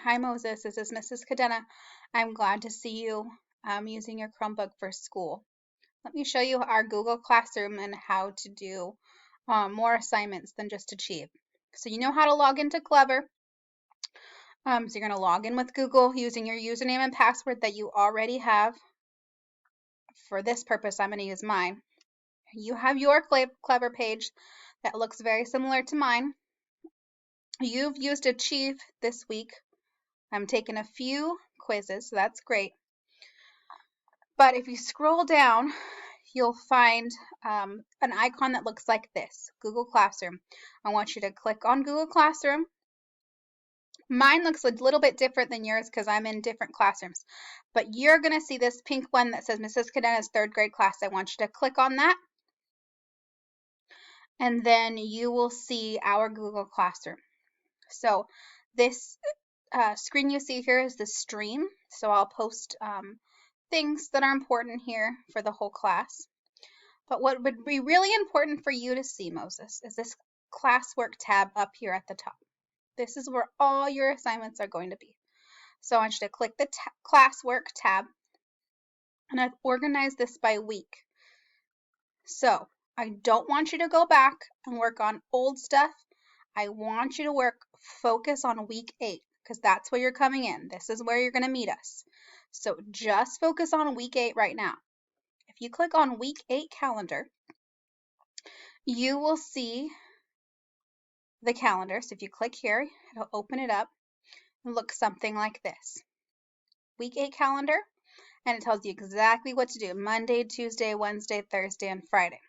Hi Moses, this is Mrs. Cadena. I'm glad to see you using your Chromebook for school. Let me show you our Google Classroom and how to do more assignments than just Achieve. So you know how to log into Clever. So you're going to log in with Google using your username and password that you already have. For this purpose, I'm going to use mine. You have your Clever page that looks very similar to mine. You've used Achieve this week. I'm taking a few quizzes, so that's great. But if you scroll down, you'll find an icon that looks like this, Google Classroom. I want you to click on Google Classroom. Mine looks a little bit different than yours because I'm in different classrooms. But you're going to see this pink one that says Mrs. Cadena's third grade class. I want you to click on that. And then you will see our Google Classroom. So this screen you see here is the stream. So I'll post things that are important here for the whole class. But what would be really important for you to see, Moses, is this classwork tab up here at the top. This is where all your assignments are going to be. So I want you to click the classwork tab, and I've organized this by week. So I don't want you to go back and work on old stuff. I want you to focus on week 8, because that's where you're coming in. This is where you're going to meet us. So just focus on week 8 right now. If you click on week 8 calendar, you will see the calendar. So if you click here, it'll open it up and look something like this. Week 8 calendar, and it tells you exactly what to do: Monday, Tuesday, Wednesday, Thursday, and Friday.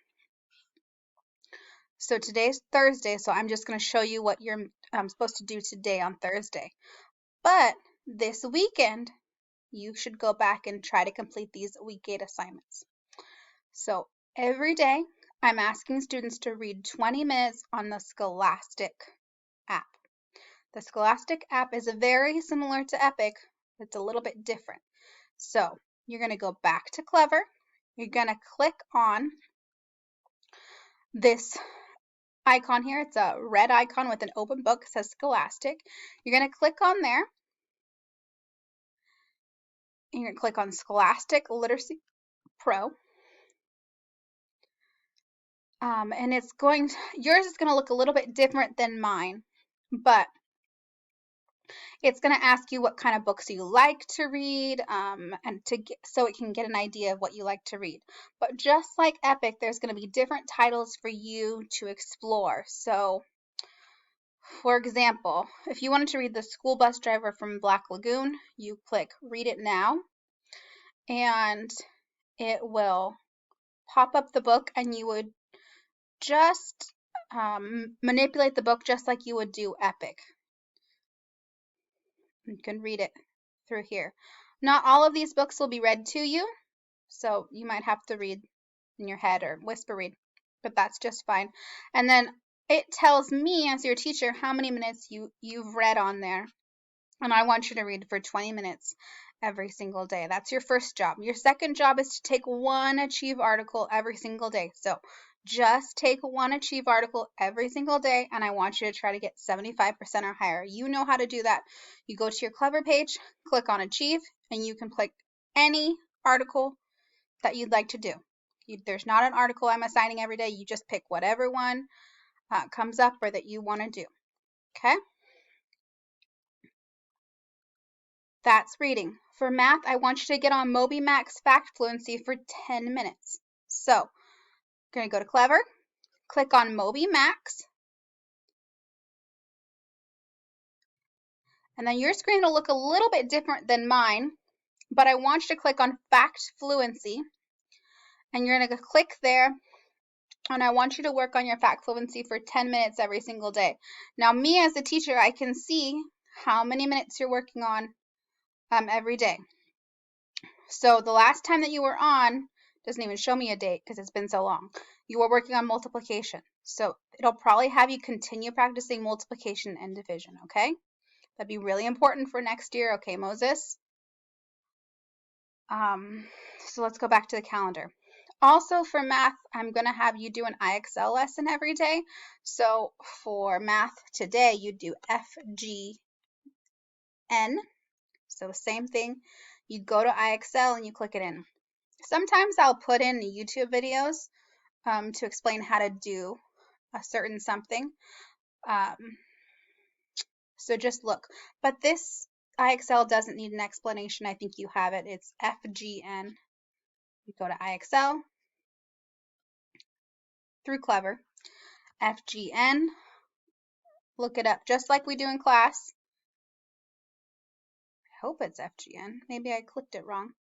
So today's Thursday, so I'm just going to show you what you're supposed to do today on Thursday. But this weekend, you should go back and try to complete these week 8 assignments. So every day, I'm asking students to read 20 minutes on the Scholastic app. The Scholastic app is very similar to Epic. It's a little bit different. So you're going to go back to Clever. You're going to click on this icon here. It's a red icon with an open book. It says Scholastic. You're going to click on there. And you're going to click on Scholastic Literacy Pro. And yours is going to look a little bit different than mine, but it's going to ask you what kind of books you like to read, so it can get an idea of what you like to read. But just like Epic, there's going to be different titles for you to explore. So, for example, if you wanted to read The School Bus Driver from Black Lagoon, you click Read It Now, and it will pop up the book, and you would just manipulate the book just like you would do Epic. You can read it through here. Not all of these books will be read to you, so you might have to read in your head or whisper read, but that's just fine. And then it tells me as your teacher how many minutes you've read on there, and I want you to read for 20 minutes every single day. That's your first job. Your second job is to take one Achieve article every single day. So just take one Achieve article every single day, and I want you to try to get 75% or higher. You know how to do that. You go to your Clever page, click on Achieve, and you can click any article that you'd like to do. There's not an article I'm assigning every day. You just pick whatever one comes up or that you want to do. Okay? That's reading. For math, I want you to get on MobyMax Fact Fluency for 10 minutes. So, I'm going to go to Clever, click on MobyMax, and then your screen will look a little bit different than mine, but I want you to click on Fact Fluency, and you're going to click there, and I want you to work on your fact fluency for 10 minutes every single day. Now, me as a teacher, I can see how many minutes you're working on every day. So the last time that you were on doesn't even show me a date because it's been so long. You were working on multiplication. So it'll probably have you continue practicing multiplication and division, okay? That'd be really important for next year, okay, Moses? So let's go back to the calendar. Also for math, I'm going to have you do an IXL lesson every day. So for math today, you do FG N. So same thing. You go to IXL and you click it in. Sometimes I'll put in YouTube videos to explain how to do a certain something. So just look. But this IXL doesn't need an explanation. I think you have it. It's FGN. You go to IXL through Clever. FGN. Look it up just like we do in class. I hope it's FGN. Maybe I clicked it wrong.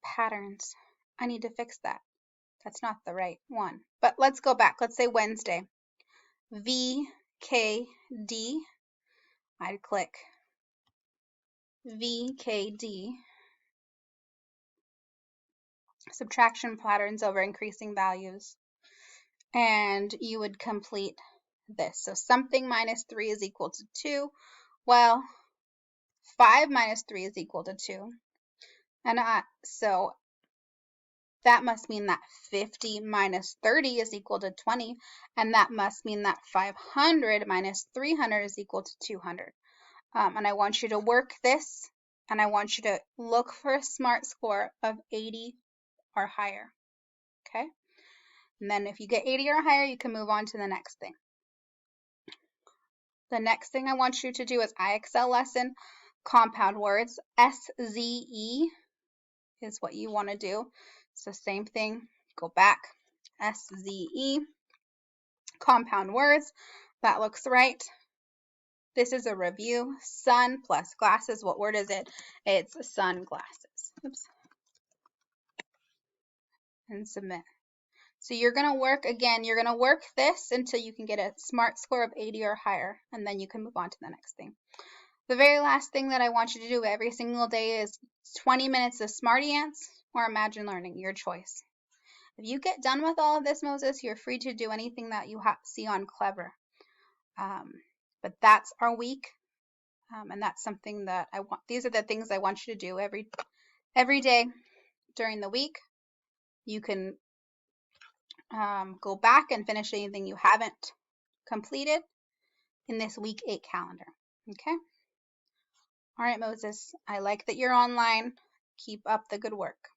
Patterns. I need to fix that. That's not the right one. But let's go back. Let's say Wednesday. VKD. I'd click VKD. Subtraction patterns over increasing values. And you would complete this. So something minus 3 is equal to 2. Well, 5 minus 3 is equal to 2. And so that must mean that 50 minus 30 is equal to 20. And that must mean that 500 minus 300 is equal to 200. And I want you to work this, and I want you to look for a SMART score of 80 or higher. Okay? And then if you get 80 or higher, you can move on to the next thing. The next thing I want you to do is IXL lesson, compound words. SZE is what you want to do. So same thing, go back, SZE, compound words. That looks right. This is a review. Sun plus glasses. What word is it? It's sunglasses. Oops. And submit. So you're going to work, again, you're going to work this until you can get a SMART score of 80 or higher, and then you can move on to the next thing. The very last thing that I want you to do every single day is 20 minutes of Smarty Ants or Imagine Learning, your choice. If you get done with all of this, Moses, you're free to do anything that you see on Clever. But that's our week, and that's something that I want. These are the things I want you to do every day during the week. You can go back and finish anything you haven't completed in this week 8 calendar. Okay? All right, Moses, I like that you're online. Keep up the good work.